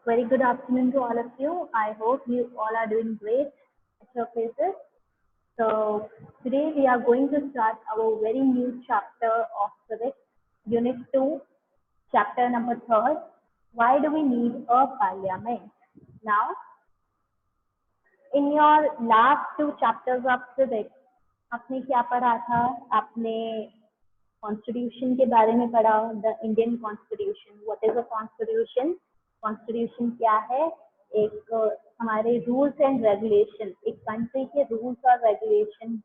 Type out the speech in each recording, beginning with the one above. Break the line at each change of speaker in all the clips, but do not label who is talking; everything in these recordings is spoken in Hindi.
Very good afternoon to all of you. I hope you all are doing great at your places. So today we are going to start our very new chapter of civics, Unit 2, chapter number 3. Why do we need a parliament? Now, in your last two chapters of civics, आपने क्या पढ़ा था? आपने कॉन्स्टिट्यूशन के बारे में पढ़ा, the Indian constitution. What is a constitution? Constitution क्या है? एक हमारे रूल्स एंड रेगुलेशन, एक कंट्री के रूल्स और रेगुलेशन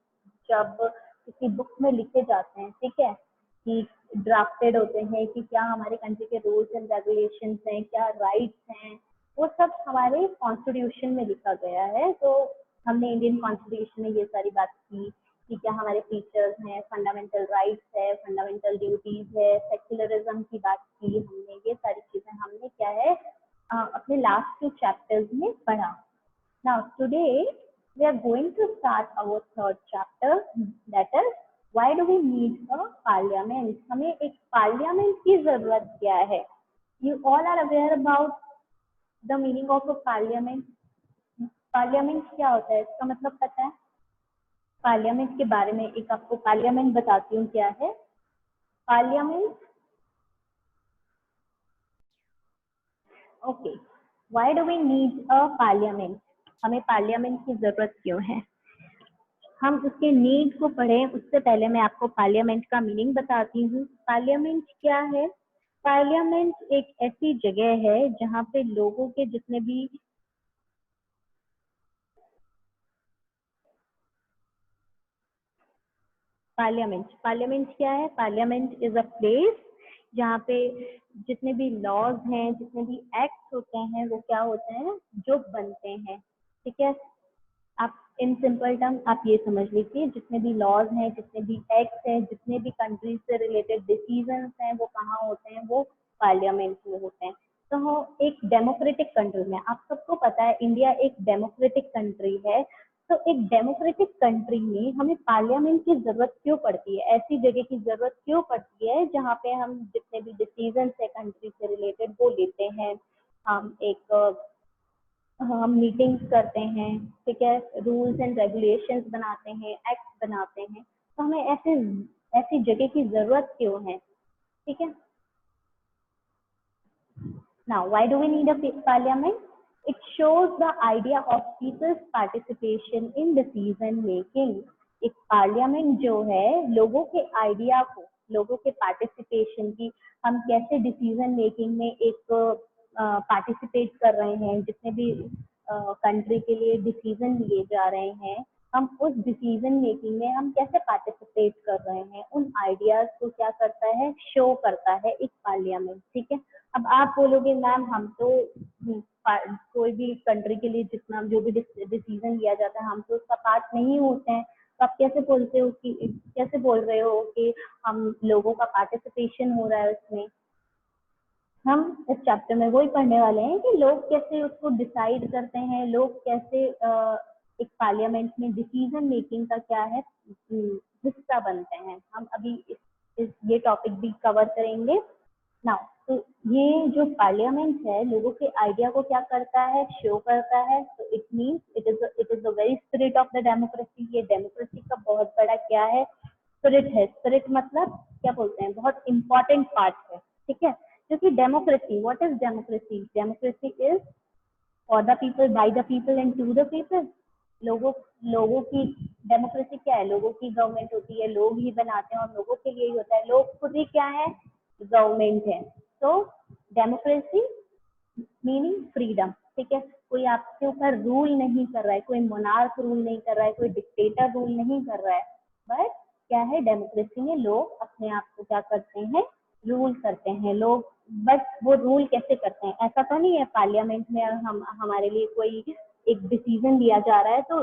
जब किसी बुक में लिखे जाते हैं, ठीक है, कि ड्राफ्टेड होते हैं कि क्या हमारे कंट्री के रूल्स एंड रेगुलेशन हैं, क्या राइट्स हैं, वो सब हमारे कॉन्स्टिट्यूशन में लिखा गया है. तो हमने इंडियन कॉन्स्टिट्यूशन में ये सारी बात की कि क्या हमारे फीचर्स हैं, फंडामेंटल राइट्स है, फंडामेंटल ड्यूटीज है, सेक्युलरिज्म की बात की हमने. ये सारी चीजें हमने क्या है अपने लास्ट टू चैप्टर्स में पढ़ा. Now today we are going to start our third chapter, that is why do we need a parliament. हमें एक पार्लियामेंट की जरूरत क्या है? You all are aware about the meaning of a parliament. Parliament क्या होता है, इसका मतलब पता है? पार्लियामेंट के बारे में एक आपको पार्लियामेंट बताती हूँ क्या है. Parliament, okay, why do we need a parliament. हमें पार्लियामेंट की जरूरत क्यों है? हम उसके नीड को पढ़ें उससे पहले मैं आपको पार्लियामेंट का मीनिंग बताती हूँ. पार्लियामेंट क्या है? पार्लियामेंट एक ऐसी जगह है जहाँ पे लोगों के जितने भी पार्लियामेंट क्या है? पार्लियामेंट इज अ प्लेस जहाँ पे जितने भी लॉज हैं, जितने भी एक्ट होते हैं, वो क्या होते हैं? जो बनते हैं. ठीक है, आप इन सिंपल टर्म आप ये समझ लीजिए, जितने भी लॉज हैं, जितने भी एक्ट हैं, जितने भी कंट्री से रिलेटेड डिसीजंस हैं, वो कहाँ होते हैं? वो पार्लियामेंट में होते हैं. तो एक डेमोक्रेटिक कंट्री में, आप सबको पता है इंडिया एक डेमोक्रेटिक कंट्री है, तो एक डेमोक्रेटिक कंट्री में हमें पार्लियामेंट की जरूरत क्यों पड़ती है? ऐसी जगह की जरूरत क्यों पड़ती है जहाँ पे हम जितने भी डिसीजन है कंट्री से रिलेटेड वो लेते हैं, हम मीटिंग्स करते हैं, ठीक है, रूल्स एंड रेगुलेशंस बनाते हैं, एक्ट बनाते हैं. तो हमें ऐसी जगह की जरूरत क्यों है? ठीक है. Now, why do we need a parliament? It shows the idea of people's participation in decision making. एक पार्लियामेंट जो है लोगों के आइडिया को, लोगों के पार्टिसिपेशन की, हम कैसे डिसीजन मेकिंग में एक पार्टिसिपेट कर रहे हैं, जितने भी कंट्री के लिए डिसीजन लिए जा रहे हैं, हम उस डिसीजन मेकिंग में हम कैसे पार्टिसिपेट कर रहे हैं, उन आइडियाज को क्या करता है? शो करता है एक पार्लियामेंट. ठीक है. अब आप बोलोगे मैम हम तो कोई भी कंट्री के लिए जितना जो भी डिसीजन लिया जाता है हम तो उसका पार्ट नहीं होते हैं, तो आप कैसे बोलते हो कि कैसे बोल रहे हो कि हम लोगों का पार्टिसिपेशन हो रहा है उसमें? हम इस चैप्टर में वही पढ़ने वाले हैं कि लोग कैसे उसको डिसाइड करते हैं, लोग कैसे एक पार्लियामेंट में डिसीजन मेकिंग का क्या है हिस्सा बनते हैं. हम अभी ये टॉपिक भी कवर करेंगे. नाउ तो ये जो पार्लियामेंट है लोगों के आइडिया को क्या करता है? शो करता है. तो it means it is the very spirit of the democracy. ये डेमोक्रेसी का बहुत बड़ा क्या है? स्पिरिट है. स्पिरिट मतलब क्या बोलते हैं? बहुत इंपॉर्टेंट पार्ट है. ठीक है. क्योंकि democracy, what is democracy? Democracy is for the people, by the people and to the people. लोगों की डेमोक्रेसी क्या है? लोगों की गवर्नमेंट होती है, लोग ही बनाते हैं और लोगों के लिए ही होता है. लोग खुद ही क्या है? गवर्नमेंट है. तो डेमोक्रेसी मीनिंग फ्रीडम. ठीक है. कोई आपके ऊपर रूल नहीं कर रहा है, कोई मोनार्क रूल नहीं कर रहा है, कोई डिक्टेटर रूल नहीं कर रहा है, बट क्या है? डेमोक्रेसी में लोग अपने आप को क्या करते हैं? रूल करते हैं लोग. बट वो रूल कैसे करते हैं? ऐसा तो नहीं है पार्लियामेंट में हम हमारे लिए कोई एक डिसीजन लिया जा रहा है तो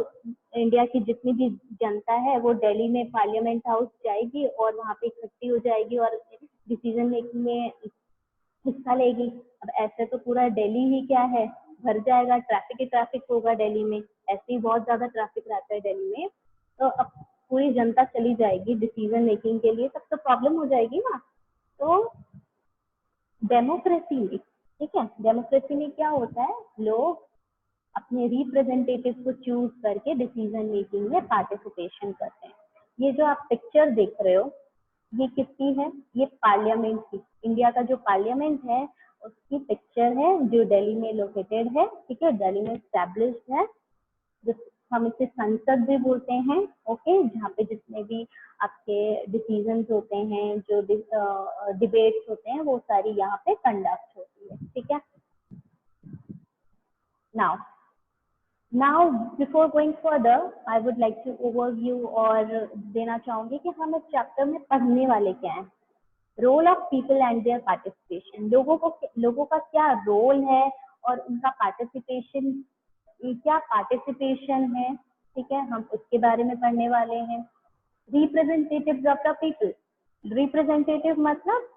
इंडिया की जितनी भी जनता है वो दिल्ली में पार्लियामेंट हाउस जाएगी और वहाँ पे इकट्ठी हो जाएगी और डिसीजन मेकिंग में हिस्सा लेगी. अब ऐसे तो पूरा दिल्ली ही क्या है? भर जाएगा, ट्रैफिक ही ट्रैफिक होगा दिल्ली में. ऐसे ही बहुत ज्यादा ट्रैफिक रहता है दिल्ली में. तो अब पूरी जनता चली जाएगी डिसीजन मेकिंग के लिए, तब तो प्रॉब्लम हो जाएगी ना. तो डेमोक्रेसी में ठीक है। डेमोक्रेसी में क्या होता है, लोग अपने रिप्रेजेंटेटिव को चूज करके डिसीजन मेकिंग में पार्टिसिपेशन करते हैं। ये जो आप पिक्चर देख रहे हो ये किसकी है, ये पार्लियामेंट की, इंडिया का जो पार्लियामेंट है उसकी पिक्चर है जो दिल्ली में लोकेटेड है। ठीक है, दिल्ली में एस्टैब्लिश्ड है, जो हम इसे संसद भी बोलते हैं। ओके, जहाँ पे जितने भी आपके डिसीजंस होते हैं, जो डिबेट्स होते हैं, वो सारी यहाँ पे कंडक्ट होती है। ठीक है। Now before going further I would like to overview और देना चाहूंगी कि हम इस चैप्टर में पढ़ने वाले क्या हैं। Role of people and their participation, लोगों का क्या रोल है और उनका पार्टिसिपेशन, क्या पार्टिसिपेशन है। ठीक है, हम उसके बारे में पढ़ने वाले हैं। Representatives of the people, representative मतलब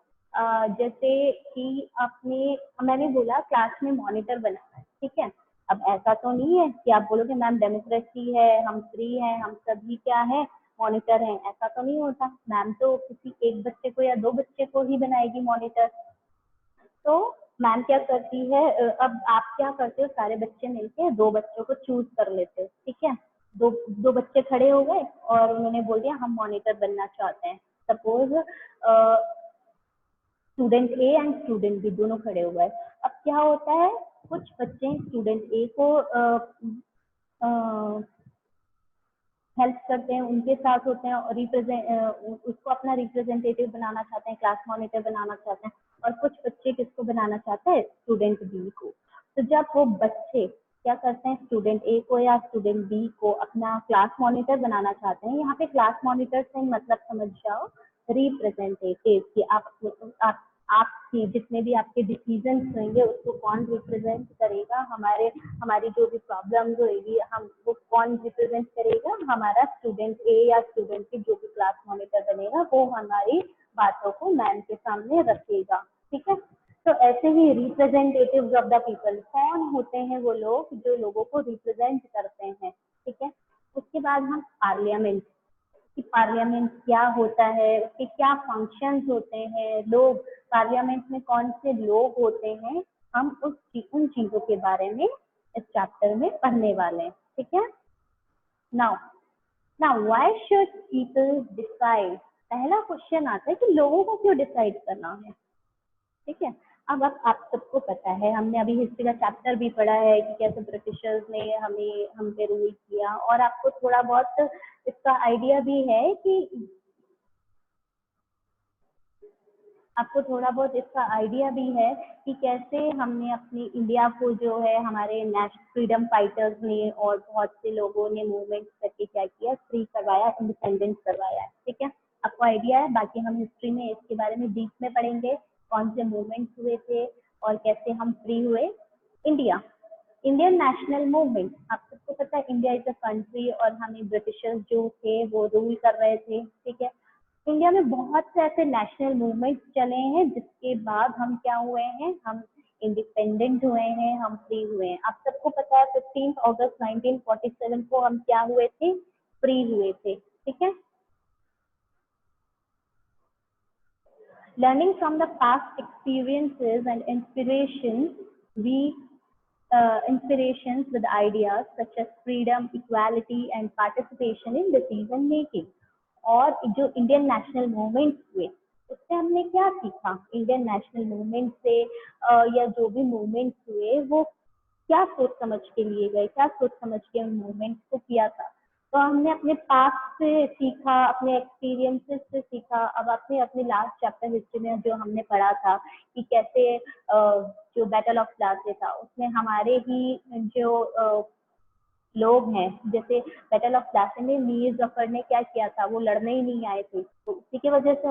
जैसे कि आपने, मैंने बोला क्लास में मॉनिटर बनाना है। ठीक है, अब ऐसा तो नहीं है कि आप बोलोगे मैम डेमोक्रेसी है, हम फ्री हैं, हम सभी क्या है मॉनिटर हैं, ऐसा तो नहीं होता। मैम तो किसी एक बच्चे को या दो बच्चे को ही बनाएगी मॉनिटर। तो मैम क्या करती है, अब आप क्या करते हो, सारे बच्चे मिलके दो बच्चों को चूज कर लेते हो। ठीक है, दो दो बच्चे खड़े हो गए और उन्होंने बोल दिया हम मॉनिटर बनना चाहते हैं। Suppose student A and student B दोनों खड़े हो गए। अब क्या होता है, कुछ बच्चे स्टूडेंट ए को हेल्प करते हैं, उनके साथ होते हैं और उसको अपना रिप्रेजेंटेटिव बनाना चाहते हैं, क्लास मॉनिटर बनाना चाहते हैं। और कुछ बच्चे किसको बनाना चाहते हैं, स्टूडेंट बी को। तो जब वो बच्चे क्या करते हैं, स्टूडेंट ए को या स्टूडेंट बी को अपना क्लास मॉनिटर बनाना चाहते हैं। यहाँ पे क्लास मॉनिटर से मतलब समझ जाओ रिप्रेजेंटेटिव कि आपकी जितने भी आपके डिसीजन होंगे उसको कौन रिप्रेजेंट करेगा, हमारी जो भी प्रॉब्लम्स होगी हम वो कौन रिप्रेजेंट करेगा, हमारा स्टूडेंट ए या स्टूडेंट की जो भी क्लास मॉनिटर बनेगा वो हमारी बातों को मैम के सामने रखेगा। ठीक है, तो ऐसे ही रिप्रेजेंटेटिव्स ऑफ द पीपल कौन होते हैं, वो लोग जो लोगों को रिप्रेजेंट करते हैं। ठीक है, उसके बाद हम पार्लियामेंट, कि पार्लियामेंट क्या होता है, उसके क्या फंक्शंस होते हैं, लोग पार्लियामेंट में कौन से लोग होते हैं, हम उन चीजों के बारे में इस चैप्टर में पढ़ने वाले हैं। ठीक है, now now why should people decide, पहला क्वेश्चन आता है कि लोगों को क्यों डिसाइड करना है। ठीक है, अब आप सबको पता है, हमने अभी हिस्ट्री का चैप्टर भी पढ़ा है कि कैसे ब्रिटिशर्स ने हम पे रूल किया, और आपको थोड़ा बहुत इसका आइडिया भी है कि कैसे हमने अपनी इंडिया को जो है हमारे नेशनल फ्रीडम फाइटर्स ने और बहुत से लोगों ने मूवमेंट करके क्या किया, फ्री करवाया, इंडिपेंडेंस करवाया। ठीक है, आपको आइडिया है, बाकी हम हिस्ट्री में इसके बारे में डीप में पढ़ेंगे कौन से मूवमेंट्स हुए थे और कैसे हम फ्री हुए। इंडियन नेशनल मूवमेंट, आप सबको पता है इंडिया इज अ कंट्री और हमें ब्रिटिशर्स जो थे वो रूल कर रहे थे। ठीक है, इंडिया में बहुत से ऐसे नेशनल मूवमेंट चले हैं जिसके बाद हम क्या हुए हैं, हम इंडिपेंडेंट हुए हैं, हम फ्री हुए हैं। आप सबको पता है 15 अगस्त 1947 को हम क्या हुए थे, फ्री हुए थे। ठीक है, learning from the past experiences and inspirations with ideas such as freedom, equality and participation in decision making। और जो इंडियन नेशनल मूवमेंट हुए उससे हमने क्या सीखा, इंडियन नेशनल मूवमेंट से या जो भी मूवमेंट हुए वो क्या सोच समझ के लिए गए, क्या सोच समझ के मूवमेंट को किया था। तो हमने अपने पास्ट से सीखा, अपने एक्सपीरियंसेस से सीखा। अब अपने अपने लास्ट चैप्टर हिस्ट्री में जो हमने पढ़ा था कि कैसे जो बैटल ऑफ प्लासी था उसमें हमारे ही जो लोग हैं, जैसे बैटल ऑफ प्लासी में मीर जफर ने क्या किया था, वो लड़ने ही नहीं आए थे, तो उसी की वजह से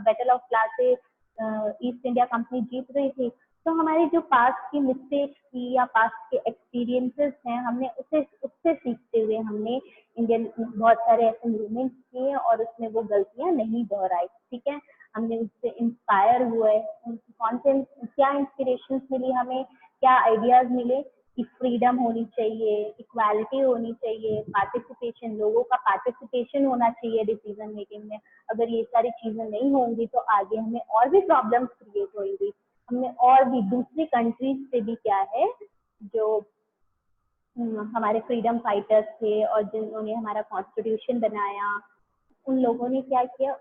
battle of Plassey East India Company जीत रही थी। तो हमारी जो पास्ट की मिस्टेक्स थी या पास्ट के एक्सपीरियंसेस हैं, हमने उससे सीखते हुए हमने इंडियन बहुत सारे ऐसे मूवमेंट्स किए और उसमें वो गलतियां नहीं दोहराई। ठीक है, हमने उससे इंस्पायर हुए, कौन से क्या इंस्पिरेशन मिली हमें, क्या आइडियाज मिले कि फ्रीडम होनी चाहिए, इक्वालिटी होनी चाहिए, पार्टिसिपेशन, लोगों का पार्टिसिपेशन होना चाहिए डिसीजन मेकिंग में। अगर ये सारी चीजें नहीं होंगी तो आगे हमें और भी प्रॉब्लम्स क्रिएट होंगी, उसमें और भी दूसरी कंट्रीज से भी क्या है जो हमारे फ्रीडम फाइटर्स थे और जिन्होंने हमारा कॉन्स्टिट्यूशन बनाया, उन लोगों ने क्या किया,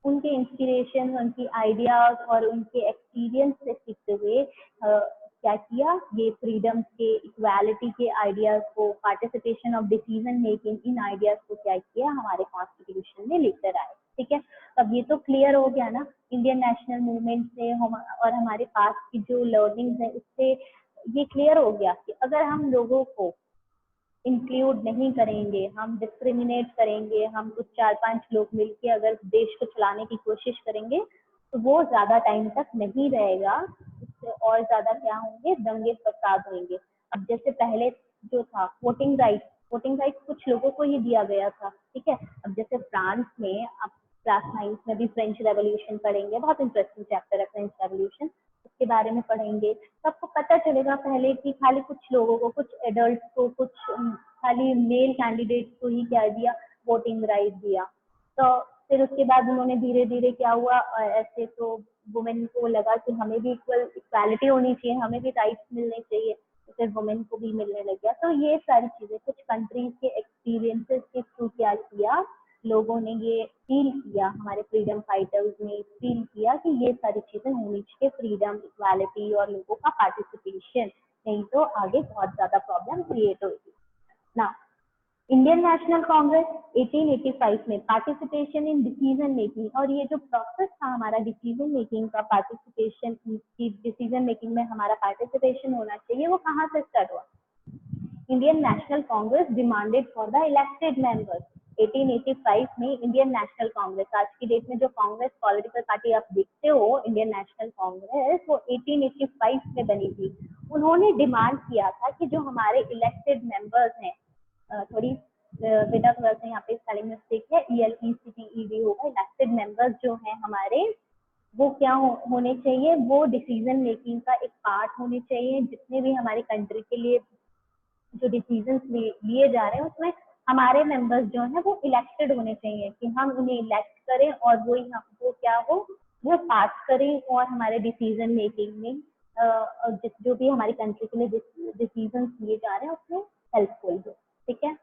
उनके इंस्पिरेशन, उनकी आइडियाज और उनके एक्सपीरियंस से सीखते हुए क्या किया, ये फ्रीडम के, इक्वालिटी के आइडियाज को, participation of decision making, in ideas को क्या किया, हमारे कॉन्स्टिट्यूशन में लेकर आए। ठीक है, अब ये तो क्लियर हो गया ना इंडियन नेशनल मूवमेंट से और हमारे पास की जो लर्निंग है उससे ये क्लियर हो गया कि अगर हम लोगों को इंक्लूड नहीं करेंगे, हम डिस्क्रिमिनेट करेंगे, हम कुछ 4-5 लोग मिलके अगर देश को चलाने की कोशिश करेंगे तो वो ज्यादा टाइम तक नहीं रहेगा, उससे और ज्यादा क्या होंगे, दंगे फसाद होंगे। अब जैसे पहले जो था वोटिंग राइट कुछ लोगों को ही दिया गया था। ठीक है, अब जैसे फ्रांस में, अब क्लास 9 में भी फ्रेंच रेवोल्यूशन पढ़ेंगे, बहुत इंटरेस्टिंग चैप्टर है फ्रेंच रेवोल्यूशन, उसके बारे में पढ़ेंगे तो आपको पता चलेगा पहले कि खाली कुछ लोगों को, कुछ एडल्ट को, कुछ खाली मेल कैंडिडेट को ही क्या दिया, वोटिंग राइट दिया। तो फिर उसके बाद उन्होंने धीरे धीरे क्या हुआ, ऐसे तो वुमेन को लगा कि हमें भी इक्वालिटी होनी चाहिए, हमें भी राइट्स मिलने चाहिए, तो फिर वुमेन को भी मिलने लग गया। तो ये सारी चीजें कुछ कंट्रीज के एक्सपीरियंसेस के थ्रू क्या किया, लोगों ने ये फील किया, हमारे फ्रीडम फाइटर्स ने फील किया कि ये सारी चीजें होनी चाहिए, फ्रीडम, इक्वालिटी और लोगों का पार्टिसिपेशन, नहीं तो आगे बहुत ज्यादा प्रॉब्लम क्रिएट होगी ना। इंडियन नेशनल कांग्रेस 1885 में पार्टिसिपेशन इन डिसीजन मेकिंग, और ये जो प्रोसेस था हमारा डिसीजन मेकिंग का, पार्टिसिपेशन, डिसीजन मेकिंग में हमारा पार्टिसिपेशन होना चाहिए, वो कहाँ से स्टार्ट हुआ, Indian national Congress demanded for the elected members. 1885 में इंडियन नेशनल कांग्रेस, आज की डेट में जो कांग्रेस पॉलिटिकल पार्टी आप देखते हो इंडियन नेशनल कांग्रेस, वो 1885 में बनी थी। उन्होंने डिमांड किया था कि जो हमारे इलेक्टेड मेंबर्स हैं, थोड़ी बेटा थोड़ा सा यहाँ पे स्पेलिंग मिस्टेक है, ELECTED होगा, इलेक्टेड मेंबर्स जो हैं हमारे, वो क्या होने चाहिए, वो डिसीजन मेकिंग का एक पार्ट होने चाहिए। जितने भी हमारी कंट्री के लिए जो डिसीजन लिए जा रहे हैं उसमें हमारे मेंबर्स जो है वो इलेक्टेड होने चाहिए, कि हम उन्हें इलेक्ट करें और वो क्या हो, वो पास करें और हमारे डिसीजन मेकिंग में जो भी हमारी कंट्री के लिए डिसीजन लिए जा रहे हैं उसमें हेल्पफुल हो। ठीक है,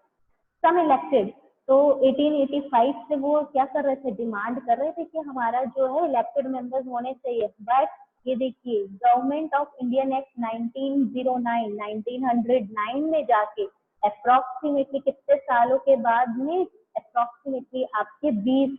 सम इलेक्टेड, तो 1885 से वो क्या कर रहे थे, डिमांड कर रहे थे कि हमारा जो है इलेक्टेड मेंबर्स होने चाहिए। बट ये देखिए, गवर्नमेंट ऑफ इंडियन एक्ट 1909 में जाके अप्रोक्सीमेटली कितने सालों के बाद में, अप्रोक्सीमेटली आपके 20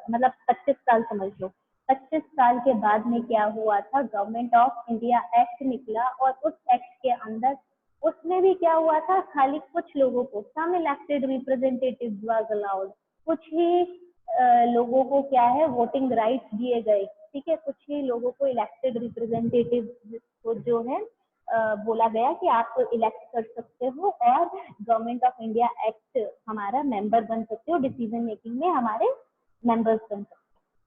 मतलब 25 साल समझ लो, 25 साल के बाद में क्या हुआ था, गवर्नमेंट ऑफ इंडिया एक्ट निकला, और उस एक्ट के अंदर उसमें भी क्या हुआ था, खाली कुछ लोगों को, सम इलेक्टेड रिप्रेजेंटेटिव्स वाज अलाउड, कुछ ही लोगों को क्या है वोटिंग राइट्स दिए गए। ठीक है, कुछ ही लोगों को इलेक्टेड रिप्रेजेंटेटिव को जो है बोला गया कि आप इलेक्ट कर सकते हो और गवर्नमेंट ऑफ इंडिया एक्ट हमारा मेंबर बन सकते हो, डिसीजन मेकिंग में हमारे मेंबर्स बन सकते हो।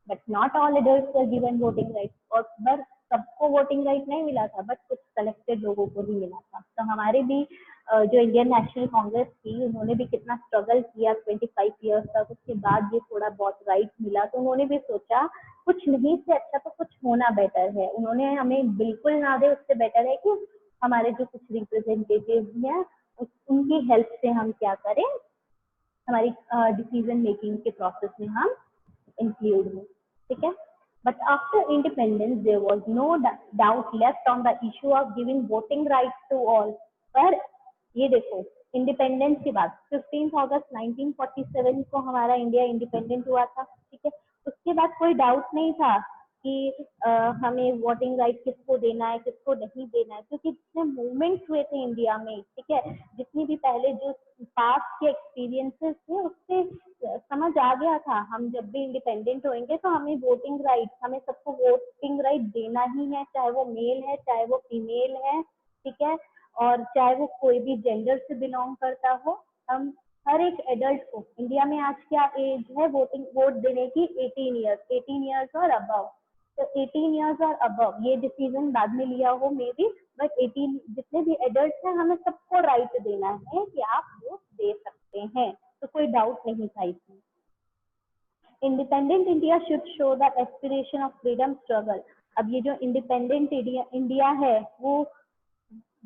But not all adults were given voting right, और पर सबको वोटिंग राइट नहीं मिला था, बट कुछ सेलेक्टेड लोगों को ही मिला था। तो हमारे भी जो इंडियन नेशनल कांग्रेस थी, उन्होंने भी कितना स्ट्रगल किया 25 ईयर्स तक, उसके बाद ये थोड़ा बहुत राइट मिला, तो उन्होंने भी सोचा कुछ नहीं से अच्छा तो कुछ होना बेटर है, उन्होंने हमें बिल्कुल ना दे, उससे बेटर है कि हमारे जो कुछ रिप्रेजेंटेटिव हैं उनकी हेल्प से हम क्या करें, हमारी डिसीजन मेकिंग के प्रोसेस में हम इंक्लूड हो। ठीक है, but after independence there was no doubt left on the issue of giving voting rights to all। पर ये देखो, इंडिपेंडेंस के बाद 15 अगस्त 1947 को हमारा इंडिया इंडिपेंडेंट हुआ था। ठीक है, उसके बाद कोई डाउट नहीं था कि हमें वोटिंग राइट किसको देना है, किसको नहीं देना है, क्योंकि जितने मूवमेंट्स हुए थे इंडिया में, ठीक है, जितनी भी पहले जो पास्ट के एक्सपीरियंसेस थे उससे समझ आ गया था, हम जब भी इंडिपेंडेंट होंगे तो हमें वोटिंग राइट, हमें सबको वोटिंग राइट देना ही है, चाहे वो मेल है चाहे वो फीमेल है। ठीक है, और चाहे वो कोई भी जेंडर से बिलोंग करता हो, हम हर एक एडल्ट को, इंडिया में आज क्या एज है वोट देने की, 18 ईयर्स और अबव। तो 18 ईयर्स और अबव, ये डिसीजन बाद में लिया हो मे बी, बट 18 जितने भी एडल्ट हैं हमें सबको राइट देना है कि आप वोट दे सकते हैं, तो कोई डाउट नहीं था इसमें। Independent India should show the aspiration of freedom struggle. अब ये जो इंडिपेंडेंट इंडिया है वो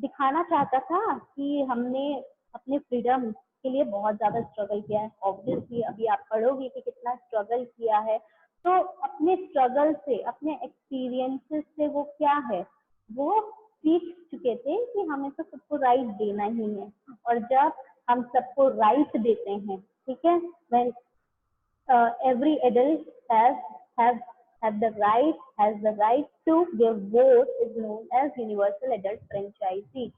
दिखाना चाहता था कि हमने अपने फ्रीडम के लिए बहुत ज्यादा स्ट्रगल किया है। ऑब्वियसली अभी आप पढ़ोगे कि कितना स्ट्रगल किया है, तो अपने स्ट्रगल से, अपने एक्सपीरियंसेस से वो क्या है, वो सीख चुके थे कि हमें तो सबको राइट देना ही है। और जब हम सबको राइट देते हैं, ठीक है, when every adult have have the right to give vote is known as universal adult franchisee।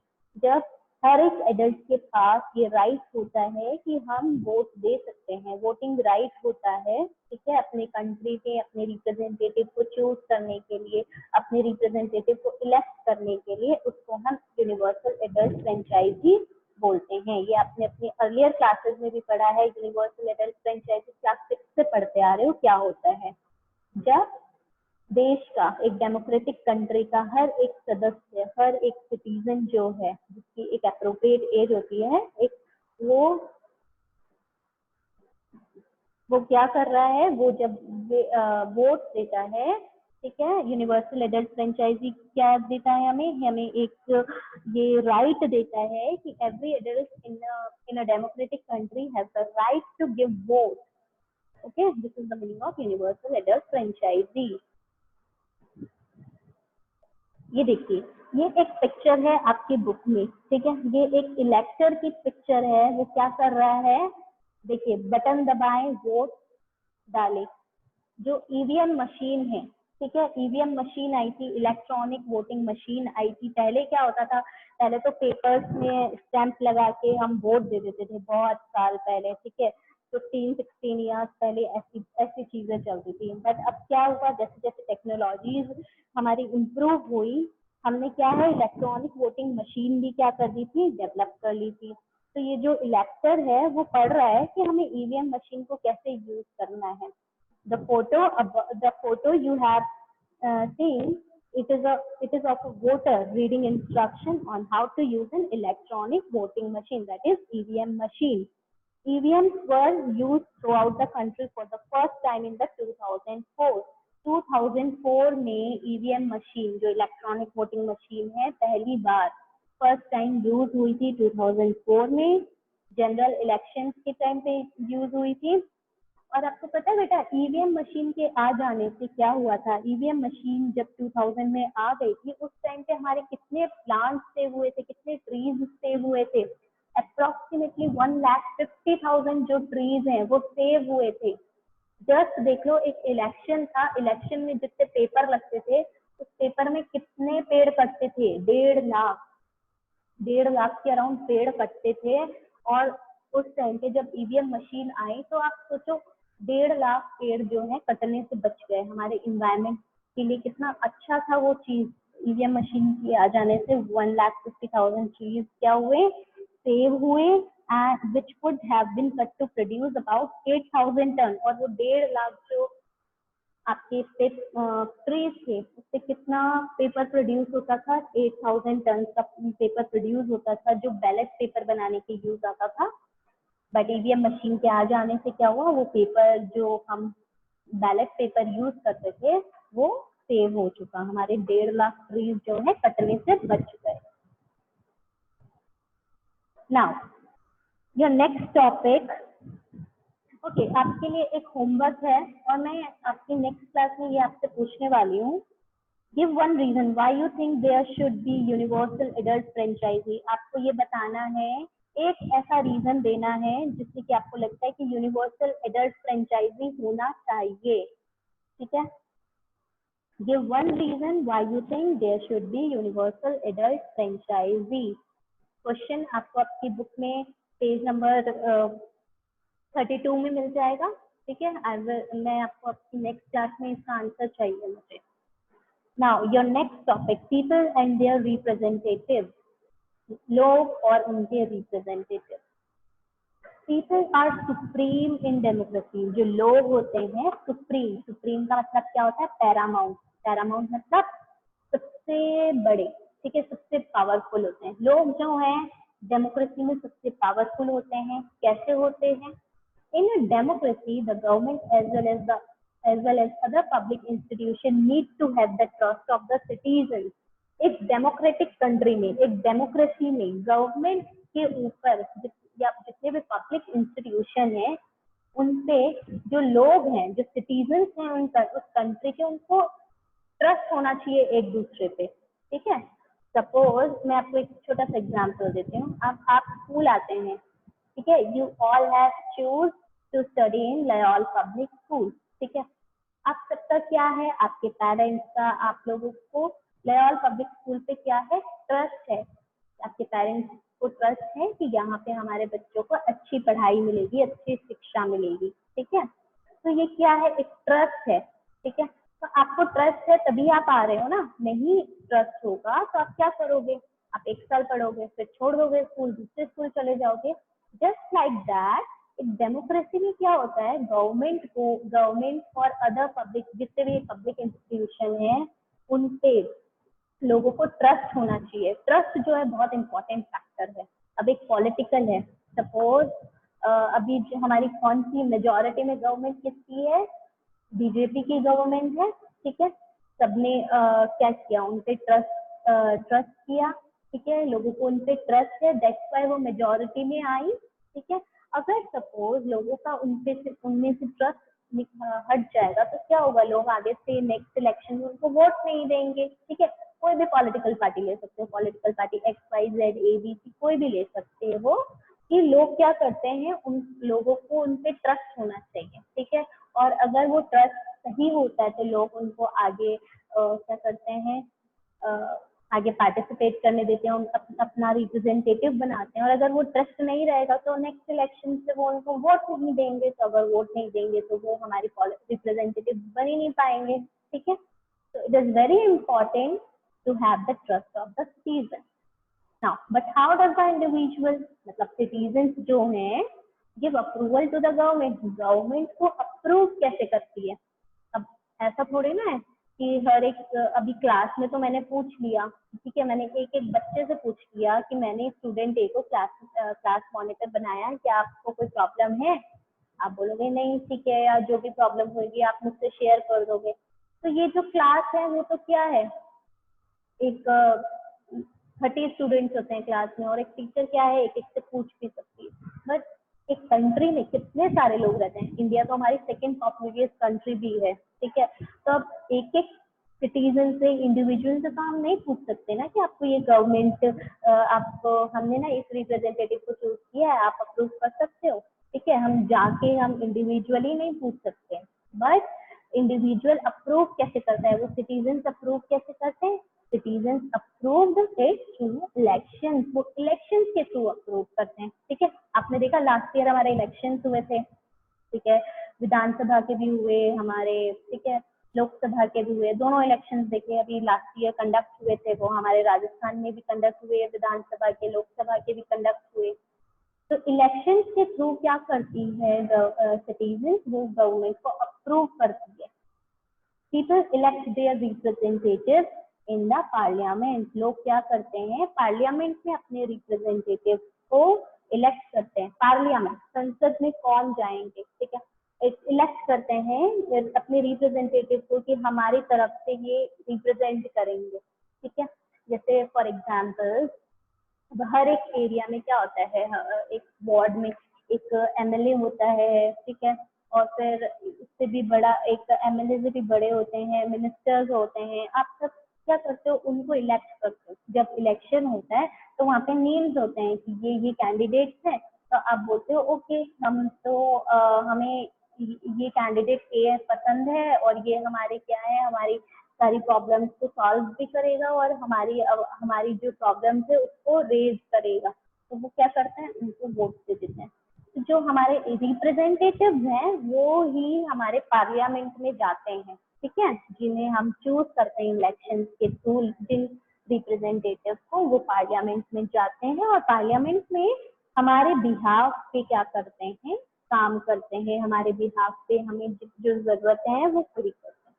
जब हर एक एडल्ट के पास ये राइट होता है कि हम वोट दे सकते हैं, वोटिंग राइट होता है, ठीक है, अपने कंट्री के अपने रिप्रेजेंटेटिव को चूज करने के लिए, अपने रिप्रेजेंटेटिव को इलेक्ट करने के लिए, उसको हम यूनिवर्सल एडल्ट फ्रेंचाइजी बोलते हैं। ये आपने अपने अर्लियर क्लासेस में भी पढ़ा है, यूनिवर्सल एडल्ट फ्रेंचाइजी क्लास 6 से पढ़ते आ रहे हो। क्या होता है, जब देश का, एक डेमोक्रेटिक कंट्री का हर एक सदस्य, हर एक सिटीजन जो है, जिसकी एक अप्रोप्रिएट एज होती है, एक वो क्या कर रहा है, वो जब वोट देता है, ठीक है, यूनिवर्सल एडल्ट फ्रेंचाइजी क्या देता है हमें, हमें एक ये राइट देता है कि every adult in a democratic country has the right to give vote. Okay, this is the meaning of universal adult franchise. ये देखिए, ये एक पिक्चर है आपकी बुक में, ठीक है, ये एक इलेक्टर की पिक्चर है। वो क्या कर रहा है, देखिए, बटन दबाएं, वोट डाले। जो ईवीएम मशीन है, ठीक है, ईवीएम मशीन आई थी, इलेक्ट्रॉनिक वोटिंग मशीन आई थी। पहले क्या होता था, पहले तो पेपर्स में स्टैंप लगा के हम वोट दे देते थे, बहुत साल पहले, ठीक है, 15-16 ईयर्स पहले ऐसी ऐसी चीजें चलती थी। बट अब क्या हुआ, जैसे जैसे टेक्नोलॉजीज हमारी इम्प्रूव हुई, हमने क्या है, इलेक्ट्रॉनिक वोटिंग मशीन भी क्या कर दी थी, डेवलप कर ली थी। तो ये जो इलेक्टर है वो पढ़ रहा है कि हमें ईवीएम मशीन को कैसे यूज करना है। The photo you have seen, it is of a voter reading instruction on how to use an electronic voting machine, that is EVM machine. EVMs were used throughout the country for the first time in the 2004। 2004 में ईवीएम मशीन, जो इलेक्ट्रॉनिक वोटिंग मशीन है, पहली बार फर्स्ट टाइम यूज हुई थी 2004 में, जनरल इलेक्शंस के टाइम पे यूज हुई थी। और आपको पता है बेटा, ईवीएम मशीन के आ जाने से क्या हुआ था, ईवीएम मशीन जब 2000 में आ गई थी, उस टाइम पे हमारे कितने प्लांट्स सेव हुए थे, कितने ट्रीज सेव हुए थे, अप्रोक्सीमेटली 1,50,000 जो ट्रीज हैं वो सेव हुए थे। जस्ट देख लो, एक इलेक्शन था, इलेक्शन में जितने पेपर लगते थे, उस पेपर में कितने पेड़ कटते थे, 1.5 लाख के अराउंड पेड़ कटते थे। और उस टाइम पे जब ईवीएम मशीन आई, तो आप सोचो 1.5 लाख पेड़ जो है कटने से बच गए। हमारे इन्वायरमेंट के लिए कितना अच्छा था वो चीज। ईवीएम मशीन के आ जाने से 1,50,000 ट्रीज क्या हुए, सेव हुए, and which would have been cut to produce about 8,000 ton. और वो 1.5 लाख जो आपके ट्रीज थे, उससे कितना पेपर प्रोड्यूस होता था, 8,000 टन का पेपर प्रोड्यूस होता था, जो बैलेट पेपर बनाने के यूज आता था। बट ईवीएम मशीन के आ जाने से क्या हुआ, वो पेपर जो हम बैलेट पेपर यूज करते थे वो सेव हो चुका, हमारे 1.5 लाख ट्रीज जो है कटने से बच गए। Now your next topic, okay, आपके लिए एक होमवर्क है, और मैं आपकी नेक्स्ट क्लास में ये आपसे पूछने वाली हूँ। Give one reason why you think there should be universal adult franchise. आपको ये बताना है, एक ऐसा रीजन देना है जिससे कि आपको लगता है कि यूनिवर्सल एडल्ट फ्रेंचाइजी होना चाहिए, ठीक है। Give one reason why you think there should be universal adult franchise. Question आपको आपकी बुक में पेज नंबर 32 में मिल जाएगा, ठीक है। मैं आपको आपकी नेक्स्ट क्लास में इसका आंसर चाहिए मुझे। Now your next topic, people and their representative. लोग और उनके representative. People are supreme in democracy. जो लोग होते हैं सुप्रीम, सुप्रीम का मतलब क्या होता है, पैरामाउंट। पैरामाउंट मतलब सबसे बड़े, ठीक है, सबसे पावरफुल होते हैं। लोग जो हैं डेमोक्रेसी में सबसे पावरफुल होते हैं। कैसे होते हैं? In a democracy, the government as well as other public institutions need to have the trust of the citizens. एक डेमोक्रेटिक कंट्री में, एक डेमोक्रेसी में गवर्नमेंट के ऊपर या जितने भी पब्लिक इंस्टीट्यूशन है उनपे जो लोग हैं, जो सिटीजन्स हैं उस कंट्री के, उनको ट्रस्ट होना चाहिए एक दूसरे पे, ठीक है। सपोज मैं आपको एक छोटा सा एग्जांपल देती हूँ। अब आप स्कूल आते हैं, ठीक है, you all have choose to study in Loyola public school, ठीक है। आप सबका क्या है, आपके पेरेंट्स का, आप लोगों को लयोल पब्लिक स्कूल पे क्या है, ट्रस्ट है। आपके पेरेंट्स को ट्रस्ट है कि यहाँ पे हमारे बच्चों को अच्छी पढ़ाई मिलेगी, अच्छी शिक्षा मिलेगी, ठीक है। तो ये क्या है, एक ट्रस्ट है, ठीक है। तो आपको ट्रस्ट है तभी आप आ रहे हो ना, नहीं ट्रस्ट होगा तो आप क्या करोगे, आप 1 साल पढ़ोगे फिर छोड़ दोगे स्कूल, दूसरे स्कूल चले जाओगे। जस्ट लाइक दैट एक डेमोक्रेसी में क्या होता है, गवर्नमेंट और अदर पब्लिक, जितने भी पब्लिक इंस्टीट्यूशन है उन पे लोगों को ट्रस्ट होना चाहिए। ट्रस्ट जो है बहुत इंपॉर्टेंट फैक्टर है। अब एक पॉलिटिकल है, सपोज अभी जो हमारी कौन सी मेजोरिटी में गवर्नमेंट किसकी है, बीजेपी की गवर्नमेंट है, ठीक है। सबने क्या किया, उन पे ट्रस्ट किया, ठीक है, लोगों को उन पे ट्रस्ट है, दैट्स व्हाई वो मेजोरिटी में आई, ठीक है। अगर सपोज लोगों का उनमें से ट्रस्ट हट जाएगा तो क्या होगा, लोग आगे से नेक्स्ट इलेक्शन में उनको वोट नहीं देंगे, ठीक है। कोई भी पॉलिटिकल पार्टी ले सकते हो, पॉलिटिकल पार्टी XYZ ABC कोई भी ले सकते हैं वो, कि लोग क्या करते हैं, उन लोगों को उन पे ट्रस्ट होना चाहिए, ठीक है। और अगर वो ट्रस्ट सही होता है तो लोग उनको आगे क्या करते हैं, आगे पार्टिसिपेट करने देते हैं, अपना रिप्रेजेंटेटिव बनाते हैं। और अगर वो ट्रस्ट नहीं रहेगा तो नेक्स्ट इलेक्शन से वो उनको वोट नहीं देंगे, तो अगर वोट नहीं देंगे तो वो हमारी रिप्रेजेंटेटिव बन ही नहीं पाएंगे, ठीक है। तो it is very important to have the trust of the citizen. Now but how does the individual, मतलब सिटीजन जो हैं give approval to the government, government को अप्रूव कैसे करती है। अब ऐसा थोड़ी ना है कि हर एक, अभी क्लास में तो मैंने पूछ लिया, ठीक है, मैंने एक एक बच्चे से पूछ लिया कि मैंने स्टूडेंट ए को क्लास मॉनिटर बनाया, क्या आपको कोई प्रॉब्लम है, आप बोलोगे नहीं, ठीक है, या जो भी प्रॉब्लम होगी आप मुझसे शेयर कर दोगे। तो ये जो क्लास है वो तो क्या है, एक 30 स्टूडेंट्स होते हैं क्लास में, और एक टीचर क्या है, एक एक से पूछ भी सकती है। बट एक कंट्री में कितने सारे लोग रहते हैं, इंडिया तो हमारी सेकंड पॉपुलेटेड कंट्री भी है, ठीक है। तो अब एक एक सिटीजन से, इंडिविजुअल से तो हम नहीं पूछ सकते ना कि आपको ये गवर्नमेंट, आपको हमने ना इस रिप्रेजेंटेटिव को चूज किया है, आप अप्रूव कर सकते हो, ठीक है। हम जाके हम इंडिविजुअली नहीं पूछ सकते, बट इंडिविजुअल अप्रूव कैसे करता है, वो सिटीजन अप्रूव कैसे करते हैं, citizen approved it through election, वो इलेक्शन के थ्रू अप्रूव करते हैं, ठीक है। आपने देखा लास्ट ईयर हमारे इलेक्शन हुए थे, ठीक है, विधानसभा के भी हुए हमारे, ठीक है, लोकसभा के भी हुए, दोनों इलेक्शन देखे अभी लास्ट ईयर कंडक्ट हुए थे, वो हमारे राजस्थान में भी कंडक्ट हुए, विधानसभा के, लोकसभा के भी कंडक्ट हुए। तो इलेक्शन के थ्रू क्या करती है सिटीजन, वो गवर्नमेंट को अप्रूव करती है। People elect their representative in the parliament, लोग क्या करते हैं, पार्लियामेंट में अपने रिप्रेजेंटेटिव को इलेक्ट करते हैं। पार्लियामेंट, संसद में कौन जाएंगे, ठीक है, इलेक्ट करते हैं अपने रिप्रेजेंटेटिव को कि हमारी तरफ से ये रिप्रेजेंट करेंगे, ठीक है। जैसे फॉर एग्जाम्पल हर एक एरिया में क्या होता है, एक वार्ड में एक MLA होता है, ठीक है, और फिर इससे भी बड़ा एक MLA से भी बड़े होते हैं, मिनिस्टर्स होते हैं। आप सब क्या करते हो, उनको इलेक्ट करते हो। जब इलेक्शन होता है तो वहाँ पे नेम्स होते हैं कि ये कैंडिडेट्स हैं, तो आप बोलते हो ओके, हम तो हमें ये कैंडिडेट ए पसंद है और ये हमारे क्या है, हमारी सारी प्रॉब्लम्स को सॉल्व भी करेगा और हमारी जो प्रॉब्लम्स है उसको रेज करेगा। तो वो क्या करते हैं, उनको वोट दे देते हैं। तो जो हमारे रिप्रेजेंटेटिव हैं वो ही हमारे पार्लियामेंट में जाते हैं, ठीक है, जिन्हें हम चूज करते हैं इलेक्शन के थ्रू, जिन रिप्रेजेंटेटिव को, वो पार्लियामेंट में जाते हैं और पार्लियामेंट में हमारे बिहाफ पे क्या करते हैं, काम करते हैं, हमारे बिहाफ पे हमें जो जरूरतें हैं वो पूरी करते हैं।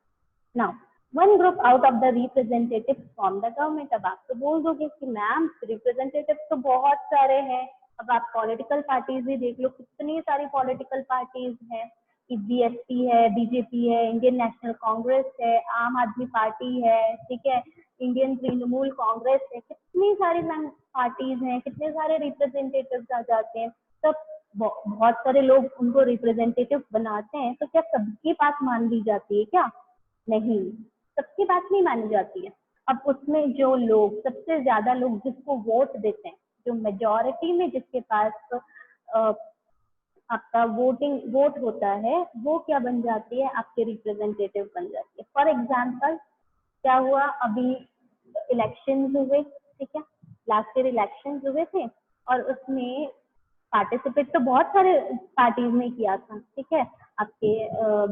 Now one group out of the representative from the government. अब आप तो बोल दोगे कि मैम रिप्रेजेंटेटिव तो बहुत सारे हैं, अब आप पॉलिटिकल पार्टीज ही देख लो, कितनी सारी पॉलिटिकल पार्टीज हैं, कि बीएसपी है, बीजेपी है, इंडियन नेशनल कांग्रेस है, आम आदमी पार्टी है, ठीक है, इंडियन तृणमूल कांग्रेस है, कितनी सारी पार्टीज हैं, कितने सारे रिप्रेजेंटेटिव्स आ जाते हैं, तो बहुत सारे लोग उनको रिप्रेजेंटेटिव बनाते हैं, तो क्या सबकी बात मान ली जाती है क्या? नहीं, सबकी बात नहीं मानी जाती है। अब उसमें जो लोग, सबसे ज्यादा लोग जिसको वोट देते हैं, जो मेजोरिटी में जिसके पास आपका वोट होता है, वो क्या बन जाती है? आपके रिप्रेजेंटेटिव बन जाती है। फॉर एग्जाम्पल क्या हुआ, अभी इलेक्शन हुए, ठीक है, लास्ट ईयर इलेक्शन हुए थे, और उसमें पार्टिसिपेट तो बहुत सारे पार्टीज ने किया था, ठीक है, आपके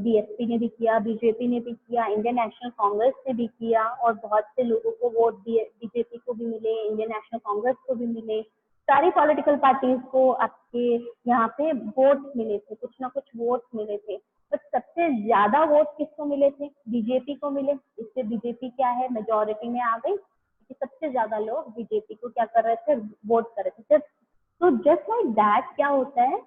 बीएसपी ने भी किया, बीजेपी ने भी किया, इंडियन नेशनल कांग्रेस ने भी किया, और बहुत से लोगों को वोट बीजेपी को भी मिले, इंडियन नेशनल कांग्रेस को भी मिले, सारी पॉलिटिकल पार्टीज को आपके यहाँ पे वोट मिले थे, कुछ ना कुछ वोट मिले थे। बट सबसे ज्यादा वोट किसको मिले थे? बीजेपी को मिले। इससे बीजेपी क्या है, मेजोरिटी में आ गई, कि सबसे ज्यादा लोग बीजेपी को क्या कर रहे थे? वोट कर रहे थे। तो जस्ट लाइक दैट क्या होता है,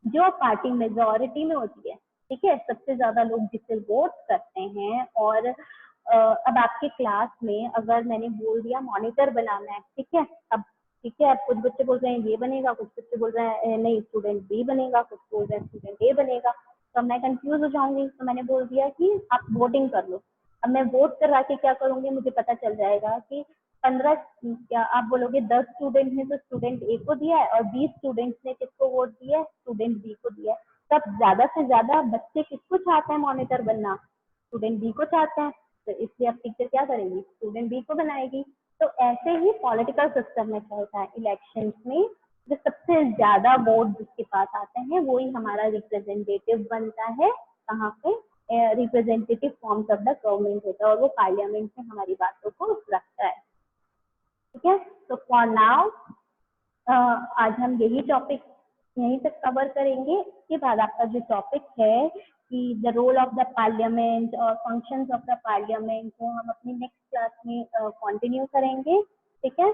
जो पार्टी मेजोरिटी में होती है, ठीक है, सबसे ज्यादा लोग जिससे वोट करते हैं, और अब आपके क्लास में अगर मैंने बोल दिया मॉनिटर बनाना है, ठीक है, अब ठीक है, अब कुछ बच्चे बोल रहे हैं ये बनेगा, कुछ बच्चे बोल रहे हैं नहीं स्टूडेंट बी बनेगा, कुछ बोल रहे हैं स्टूडेंट ए बनेगा, तो मैं कंफ्यूज हो जाऊंगी। तो मैंने बोल दिया कि आप वोटिंग कर लो। अब मैं वोट करवा के क्या करूंगी, मुझे पता चल जाएगा कि 15, क्या आप बोलोगे 10 स्टूडेंट ने तो स्टूडेंट ए को दिया है, और 20 स्टूडेंट्स ने किसको वोट दिया है? स्टूडेंट बी को दिया है। तब ज्यादा से ज्यादा बच्चे किसको चाहते हैं मॉनिटर बनना? स्टूडेंट बी को चाहते हैं, तो इसलिए अब टीचर क्या करेगी? स्टूडेंट बी को बनाएगी। तो ऐसे ही पॉलिटिकल सिस्टम में चलता है, इलेक्शंस में जो सबसे ज्यादा वोट जिसके पास आते हैं वही हमारा रिप्रेजेंटेटिव बनता है। कहाँ पे? Representative forms of the government होता है, और वो पार्लियामेंट में हमारी बातों को रखता है। ठीक है, तो फॉर नाउ आज हम यही टॉपिक यहीं तक कवर करेंगे। इसके बाद आपका जो टॉपिक है कि the role of the parliament और फंक्शंस ऑफ द पार्लियामेंट, को हम अपनी नेक्स्ट क्लास में कंटिन्यू करेंगे। ठीक है।